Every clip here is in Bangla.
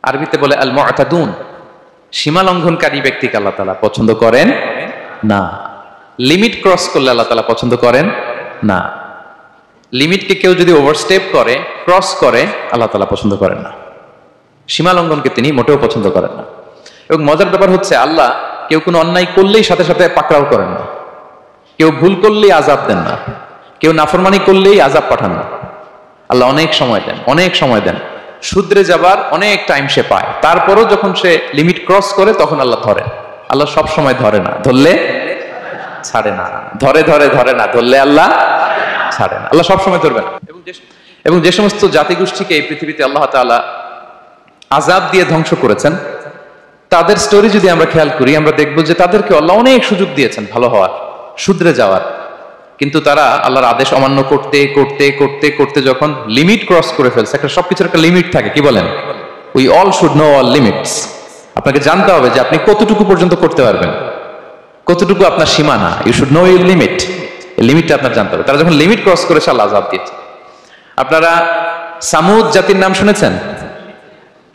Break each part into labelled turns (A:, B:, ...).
A: আরবিতে বলে আল মুআতাদুন, সীমা লঙ্ঘনকারী ব্যক্তিকে আল্লাহ তাআলা পছন্দ করেন না। লিমিট ক্রস করলে আল্লাহ তাআলা পছন্দ করেন না। লিমিটকে কেউ যদি ওভারস্টেপ করে, ক্রস করে, আল্লাহ তাআলা পছন্দ করেন না। সীমা লঙ্ঘনকে তিনি মোটেও পছন্দ করেন না। এবং মজার ব্যাপার হচ্ছে, আল্লাহ কেউ কোনো অন্যায় করলেই সাথে সাথে পাকড়াও করেন না, কেউ ভুল করলেই আযাব দেন না, কেউ নাফরমানি করলেই আযাব পাঠান না। আল্লাহ অনেক সময় দেন, অনেক সময় দেন, শুধরে যাবার অনেক টাইম সে পায়। তারপরও যখন সে লিমিট ক্রস করে তখন আল্লাহ ধরেন। আল্লাহ সব সময় ধরে না, ধরলে ছাড়ে না, ধরে ধরে ধরে না, ধরলে আল্লাহ ছাড়ে না। আল্লাহ সব সময় ধরবেন। এবং যে সমস্ত জাতিগোষ্ঠীকে এই পৃথিবীতে আল্লাহ তাআলা আযাব দিয়ে ধ্বংস করেছেন, তাদের স্টোরি যদি আমরা খেয়াল করি, আমরা দেখব যে তাদেরকে আল্লাহ অনেক সুযোগ দিয়েছেন ভালো হওয়ার, শুধরে যাওয়ার। কিন্তু তারা আল্লাহর আদেশ অমান্য করতে করতে করতে করতে যখন লিমিট ক্রস করে ফেলছে, একটা সবকিছুর একটা লিমিট থাকে, কি বলেন? We all should know all limits. আপনাকে জানতে হবে যে আপনি কতটুকু পর্যন্ত করতে পারবেন, কতটুকু আপনার সীমানা। You should know your limit. এই লিমিটটা আপনার জানতে হবে। তারা যখন লিমিট ক্রস করেছে, আল্লাহ আযাব দিয়েছে। আপনারা সামুদ জাতির নাম শুনেছেন?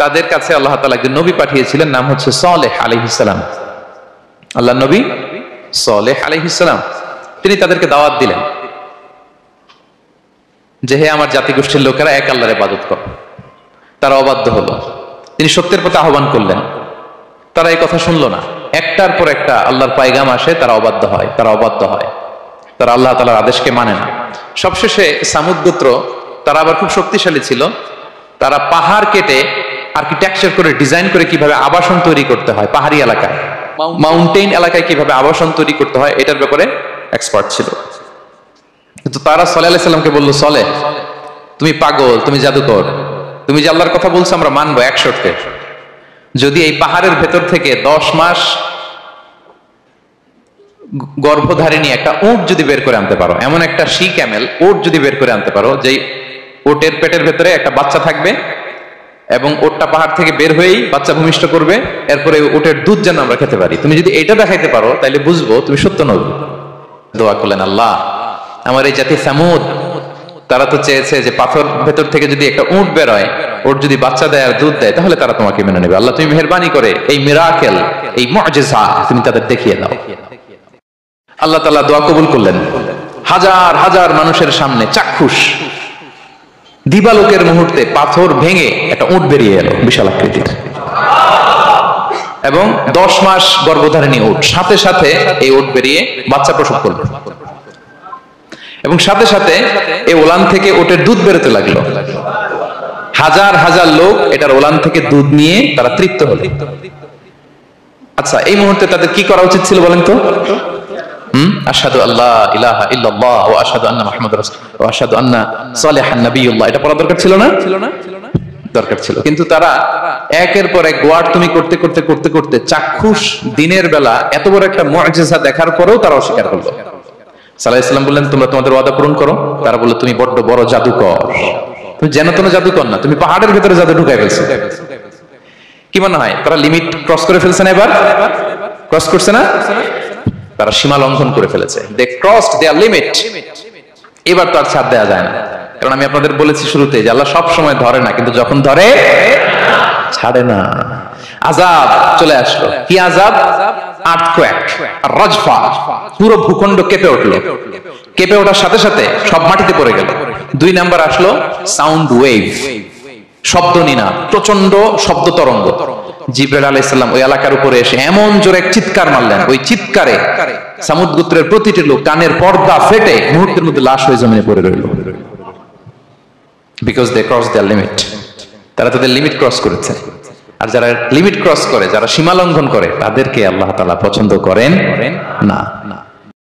A: তাদের কাছে আল্লাহ তাআলা একজন নবী পাঠিয়েছিলেন, নাম হচ্ছে সালেহ আলাইহিস সালাম। আল্লাহ নবী সালেহ আলাইহিস সালাম, তিনি তাদেরকে দাওয়াত দিলেন যে হে আমার জাতিগোষ্ঠীর লোকেরা, এক আল্লাহর ইবাদত করো। তারা অবাধ্য হলো। তিনি সত্যের পথে আহ্বান করলেন, তারা এই কথা শুনলো না। একটার পর একটা আল্লাহর পায়গাম আসে, তারা অবাধ্য হয়, তারা অবাধ্য হয়, তারা আল্লাহ তাআলার আদেশকে মানে না। সবশেষে সামুদ গোত্র, তারা আবার খুব শক্তিশালী ছিল। তারা পাহাড় কেটে আর্কিটেকচার করে, ডিজাইন করে কিভাবে আবাসন তৈরি করতে হয়, পাহাড়ি এলাকায়, মাউন্টেন এলাকায় কিভাবে আবাসন তৈরি করতে হয়, এটার ব্যাপারে এক্সপার্ট ছিল। কিন্তু তারা সালেহ আলাইহিস সালামকে বলল, সালেহ তুমি পাগল, তুমি জাদুকর, তুমি যে আল্লাহর কথা বলছো আমরা মানবো এক শর্তে, যদি এই পাহাড়ের ভেতর থেকে 10 মাস গর্ভধারিণী একটা উট যদি বের করে আনতে পারো, এমন একটা শি ক্যামেল উট যদি বের করে আনতে পারো, যেই উটের পেটের ভেতরে একটা বাচ্চা থাকবে এবং ওটটা পাহাড় থেকে বের হয়েই বাচ্চা ভূমিষ্ঠ করবে, এরপরে উটের দুধ যেন আমরা খেতে পারি, তুমি যদি এটা দেখাইতে পারো তাহলে বুঝবো তুমি সত্য নবী। দোয়া করলেন, আল্লাহ আমার এই জাতি সামুদ, তারা তো চেয়েছে যে পাথর ভেতর থেকে যদি একটা উট বের হয়, ওর যদি বাচ্চা দেয় আর দুধ দেয়, তাহলে তারা তোমাকে মেনে নেবে। আল্লাহ তুমি মেহেরবানি করে এই মিরাকেল, এই মুআজিজা তুমি তাদের দেখিয়ে দাও। আল্লাহ তাআলা দোয়া কবুল করলেন। হাজার হাজার মানুষের সামনে চাক্ষুষ দিবালোকের মুহূর্তে পাথর ভেঙে একটা উট বেরিয়ে এলো, বিশাল আকৃতির, এবং 10 মাস গর্ভধারিণী উট। সাথে সাথে এই উট বেরিয়ে বাচ্চা প্রসব করলো, এবং সাথে সাথে এই ওলান থেকে উটের দুধ বেরোতে লাগলো। হাজার হাজার লোক এটার ওলান থেকে দুধ নিয়ে তারা তৃপ্ত হলো। আচ্ছা, এই মুহূর্তে তাদের কি করা উচিত ছিল বলেন তো? আশহাদু আল্লা ইলাহা ইল্লাল্লাহ ওয়া আশহাদু আন্না মুহাম্মাদুর রাসূলুল্লাহ ওয়া আশহাদু আন্না সালিহান নাবিয়্যুল্লাহ, এটা পড়া দরকার ছিল না? দরকার ছিল। কিন্তু তারা একের পর এক গোয়ার তুমি করতে করতে করতে করতে চাক্ষুষ দিনের বেলা এত বড় একটা মুআজিজা দেখার পরেও তারা অস্বীকার করলো। সাল্লাল্লাহু আলাইহি ওয়াসাল্লাম বললেন, তোমরা তোমাদের ওয়াদা পূরণ করো। তারা বলল, তুমি বড্ড বড় জাদুকর, তুমি যেন তেন জাদুকর না, তুমি পাহাড়ের ভিতরে জাদু ঢুকাই ফেলছো। কি মনে হয় তারা লিমিট ক্রস করে ফেলছে না? এবার ক্রস করছে না? তারা সীমা লঙ্ঘন করে ফেলেছে। দে ক্রসড দেয়ার লিমিট। এবার তো আর ছাড় দেওয়া যায় না, কারণ আমি আপনাদের বলেছি শুরুতে যে আল্লাহ সব সময় ধরে না, কিন্তু যখন ধরে ছাড়ে না। আযাব চলে আসলো। কি আযাব? আর্থকোয়েক, রাজফা, পুরো ভূখণ্ড কেঁপে উঠলো। কেঁপে ওঠার সাথে সাথে সব মাটিতে পড়ে গেল। 2 নাম্বার আসলো সাউন্ড ওয়েভ, শব্দ নিনাদ, প্রচন্ড শব্দ তরঙ্গ। জিবরাইল আলাইহিস সালাম ওই এলাকার উপরে এসে এমন জোরে চিৎকার মারলেন, ওই চিৎকারে সামুদ গোত্রের প্রতিটি লোক কানের পর্দা ফেটে মুহূর্তের মধ্যে লাশ হয়ে জমিনে পড়ে রইল। Because they cross their limit. তারা তাদের লিমিট ক্রস করেছে। আর যারা লিমিট ক্রস করে, যারা সীমা লঙ্ঘন করে, তাদেরকে আল্লাহ তাআলা পছন্দ করেন না।